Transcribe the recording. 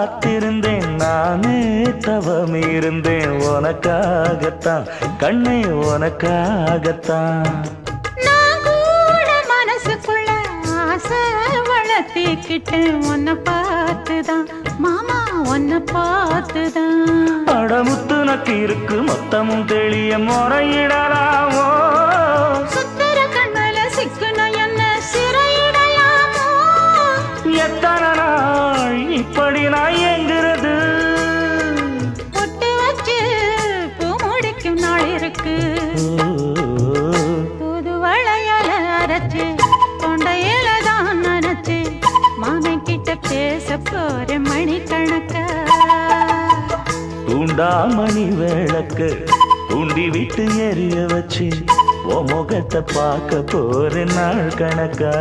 காத்திருந்தேன் நானே தவம் இருந்தேன் உனக்காகத்தான் கண்ணே உனக்காகத்தான் நான் கூட மனசுக்குள்ள ஆசை வளர்த்திக்கிட்டேன் உன்னை பார்த்துதான் மாமா உன்னை பார்த்துதான் அடமுத்து நக்கு இருக்கு மொத்தமும் தெளிய முறையிடலாமோ சுத்தர கண்மல சிக்குன என்ன சிறையிடலாமோ எத்தனை நாள் இப்படி நான் எங்கிறது பொட்டு வச்சு பூ முடிக்கும் நாள் இருக்கு புது வளையல அரைச்சு தொண்டையில தான் நினைச்சு மாமன் கிட்ட பேச போற மணிக்கணக்கா தூண்டாமணி விளக்கு தூண்டி விட்டு எரிய வச்சு உன் முகத்தை பார்க்க போற நாள் கணக்கா